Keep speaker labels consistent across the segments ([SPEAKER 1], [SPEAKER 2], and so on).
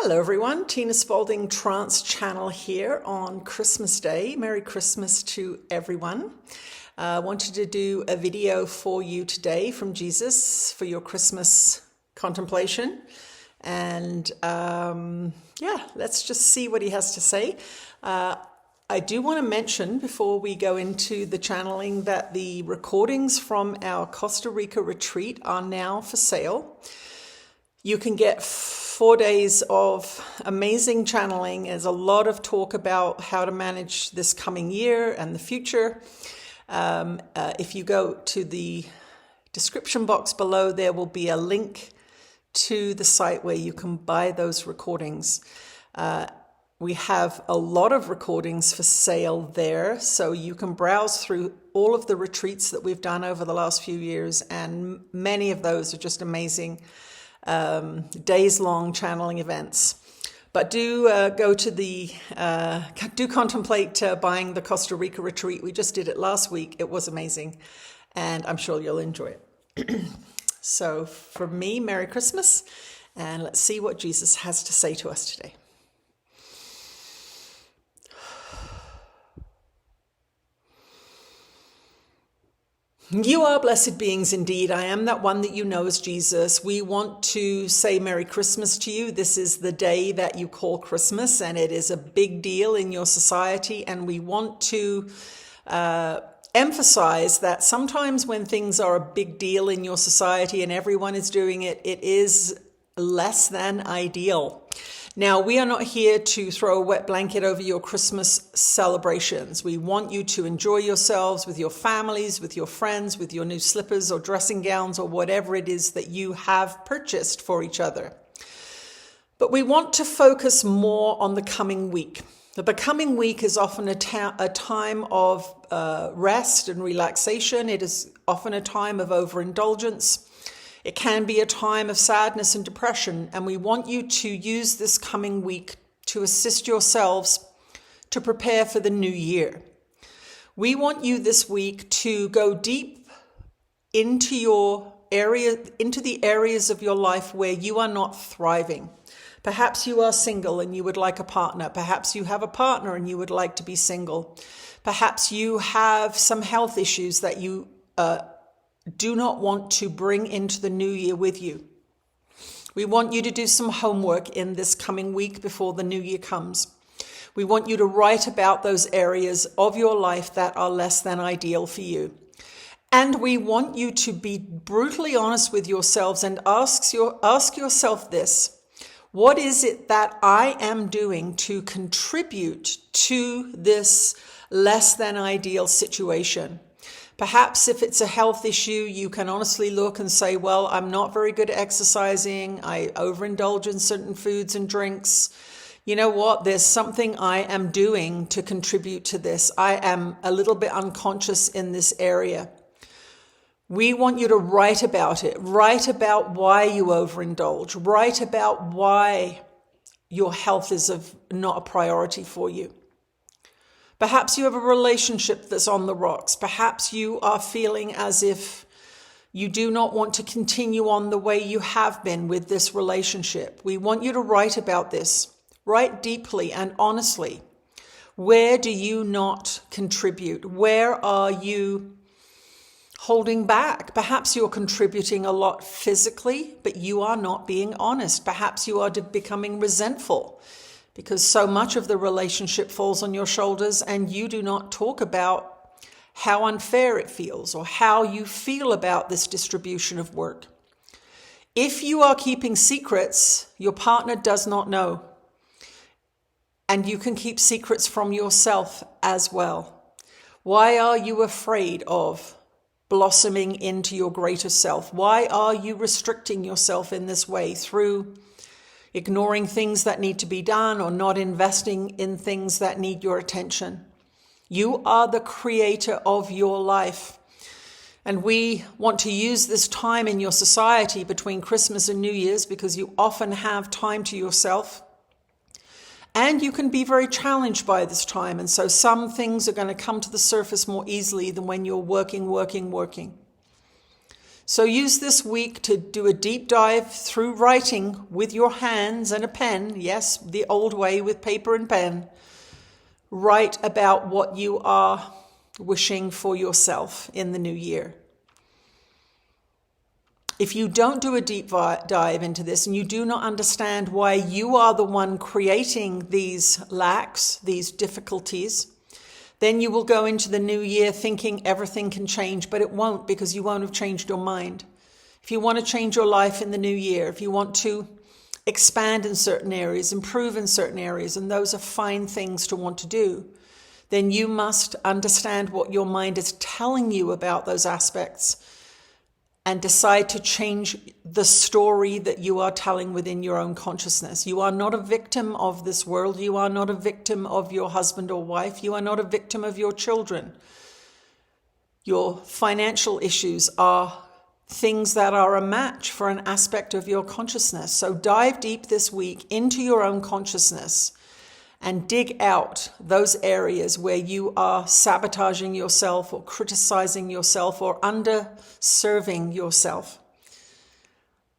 [SPEAKER 1] Hello everyone, Tina Spalding Trance Channel here on Christmas Day. Merry Christmas to everyone. I wanted to do a video for you today from Jesus for your Christmas contemplation. And let's just see what he has to say. I do want to mention before we go into the channeling that the recordings from our Costa Rica Retreat are now for sale. You can get 4 days of amazing channeling. There's a lot of talk about how to manage this coming year and the future. If you go to the description box below, there will be a link to the site where you can buy those recordings. We have a lot of recordings for sale there, so you can browse through all of the retreats that we've done over the last few years, and many of those are just amazing. Days-long channeling events. But do go to do contemplate buying the Costa Rica Retreat. We just did it last week. It was amazing, and I'm sure you'll enjoy it. So for me, Merry Christmas, and let's see what Jesus has to say to us today. You are blessed beings indeed. I am that one that you know as Jesus. We want to say Merry Christmas to you. This is the day that you call Christmas, and it is a big deal in your society. And we want to emphasize that sometimes when things are a big deal in your society and everyone is doing it, it is less than ideal. Now, we are not here to throw a wet blanket over your Christmas celebrations. We want you to enjoy yourselves with your families, with your friends, with your new slippers or dressing gowns or whatever it is that you have purchased for each other. But we want to focus more on the coming week. The coming week is often a time of rest and relaxation. It is often a time of overindulgence. It can be a time of sadness and depression, and we want you to use this coming week to assist yourselves to prepare for the new year. We want you this week to go deep into the areas of your life where you are not thriving. Perhaps you are single and you would like a partner. Perhaps you have a partner and you would like to be single. Perhaps you have some health issues that you do not want to bring into the new year with you. We want you to do some homework in this coming week before the new year comes. We want you to write about those areas of your life that are less than ideal for you. And we want you to be brutally honest with yourselves and ask yourself this: what is it that I am doing to contribute to this less than ideal situation? Perhaps if it's a health issue, you can honestly look and say, well, I'm not very good at exercising. I overindulge in certain foods and drinks. You know what? There's something I am doing to contribute to this. I am a little bit unconscious in this area. We want you to write about it. Write about why you overindulge. Write about why your health is not a priority for you. Perhaps you have a relationship that's on the rocks. Perhaps you are feeling as if you do not want to continue on the way you have been with this relationship. We want you to write about this. Write deeply and honestly. Where do you not contribute? Where are you holding back? Perhaps you're contributing a lot physically, but you are not being honest. Perhaps you are becoming resentful, because so much of the relationship falls on your shoulders and you do not talk about how unfair it feels or how you feel about this distribution of work. If you are keeping secrets, your partner does not know. And you can keep secrets from yourself as well. Why are you afraid of blossoming into your greater self? Why are you restricting yourself in this way through ignoring things that need to be done or not investing in things that need your attention? You are the creator of your life. And we want to use this time in your society between Christmas and New Year's because you often have time to yourself. And you can be very challenged by this time. And so some things are going to come to the surface more easily than when you're working. So use this week to do a deep dive through writing with your hands and a pen. Yes, the old way with paper and pen. Write about what you are wishing for yourself in the new year. If you don't do a deep dive into this and you do not understand why you are the one creating these lacks, these difficulties, then you will go into the new year thinking everything can change, but it won't, because you won't have changed your mind. If you want to change your life in the new year, if you want to expand in certain areas, improve in certain areas, and those are fine things to want to do, then you must understand what your mind is telling you about those aspects and decide to change the story that you are telling within your own consciousness. You are not a victim of this world. You are not a victim of your husband or wife. You are not a victim of your children. Your financial issues are things that are a match for an aspect of your consciousness. So dive deep this week into your own consciousness and dig out those areas where you are sabotaging yourself or criticizing yourself or underserving yourself.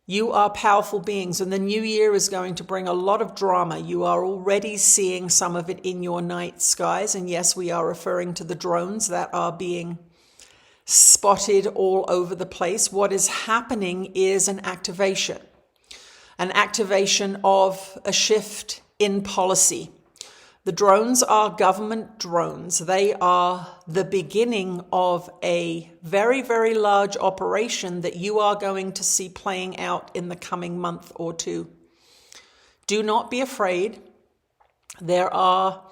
[SPEAKER 1] You are powerful beings, and the new year is going to bring a lot of drama. You are already seeing some of it in your night skies. And yes, we are referring to the drones that are being spotted all over the place. What is happening is an activation of a shift in policy. The drones are government drones. They are the beginning of a very, very large operation that you are going to see playing out in the coming month or two. Do not be afraid. There are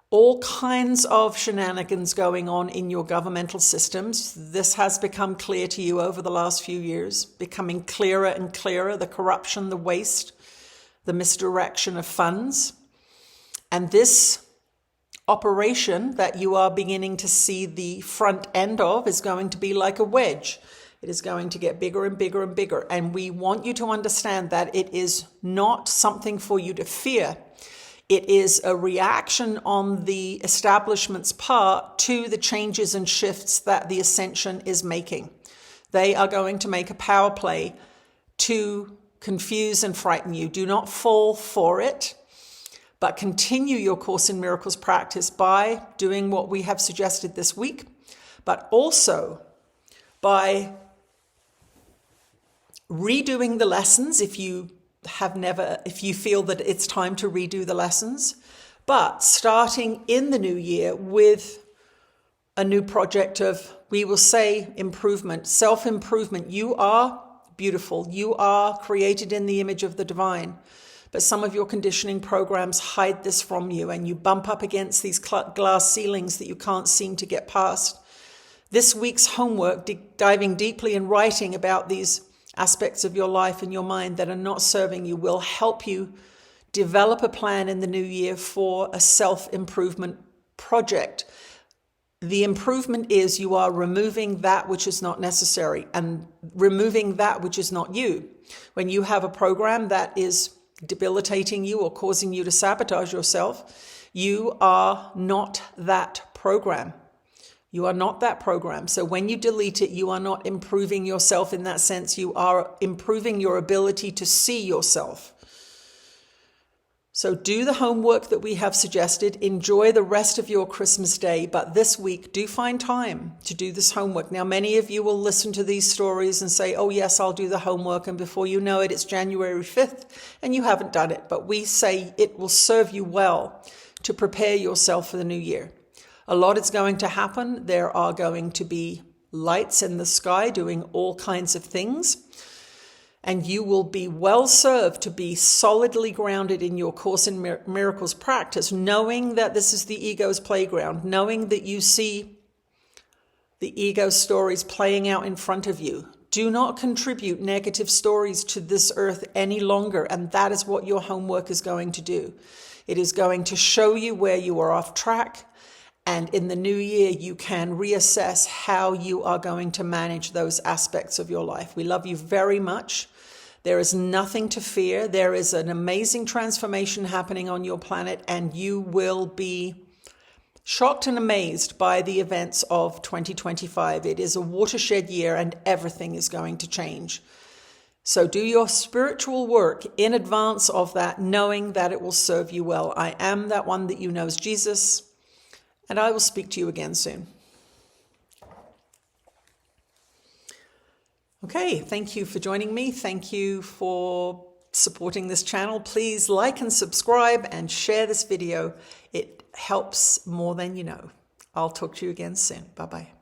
[SPEAKER 1] all kinds of shenanigans going on in your governmental systems. This has become clear to you over the last few years, becoming clearer and clearer, the corruption, the waste, the misdirection of funds. And this operation that you are beginning to see the front end of is going to be like a wedge. It is going to get bigger and bigger and bigger. And we want you to understand that it is not something for you to fear. It is a reaction on the establishment's part to the changes and shifts that the ascension is making. They are going to make a power play to confuse and frighten you. Do not fall for it, but continue your Course in Miracles practice by doing what we have suggested this week, but also by redoing the lessons if you feel that it's time to redo the lessons, but starting in the new year with a new project of, we will say, improvement, self-improvement. You are beautiful. You are created in the image of the divine. But some of your conditioning programs hide this from you, and you bump up against these glass ceilings that you can't seem to get past. This week's homework, diving deeply and writing about these aspects of your life and your mind that are not serving you, will help you develop a plan in the new year for a self-improvement project. The improvement is you are removing that which is not necessary and removing that which is not you. When you have a program that is debilitating you or causing you to sabotage yourself, you are not that program. You are not that program. So when you delete it, you are not improving yourself in that sense. You are improving your ability to see yourself. So do the homework that we have suggested. Enjoy the rest of your Christmas day. But this week, do find time to do this homework. Now, many of you will listen to these stories and say, oh, yes, I'll do the homework. And before you know it, it's January 5th and you haven't done it. But we say it will serve you well to prepare yourself for the new year. A lot is going to happen. There are going to be lights in the sky doing all kinds of things. And you will be well served to be solidly grounded in your Course in Miracles practice, knowing that this is the ego's playground, knowing that you see the ego stories playing out in front of you. Do not contribute negative stories to this earth any longer, and that is what your homework is going to do. It is going to show you where you are off track, and in the new year, you can reassess how you are going to manage those aspects of your life. We love you very much. There is nothing to fear. There is an amazing transformation happening on your planet, and you will be shocked and amazed by the events of 2025. It is a watershed year and everything is going to change. So do your spiritual work in advance of that, knowing that it will serve you well. I am that one that you know as Jesus, and I will speak to you again soon. Okay, thank you for joining me. Thank you for supporting this channel. Please like and subscribe and share this video. It helps more than you know. I'll talk to you again soon. Bye-bye.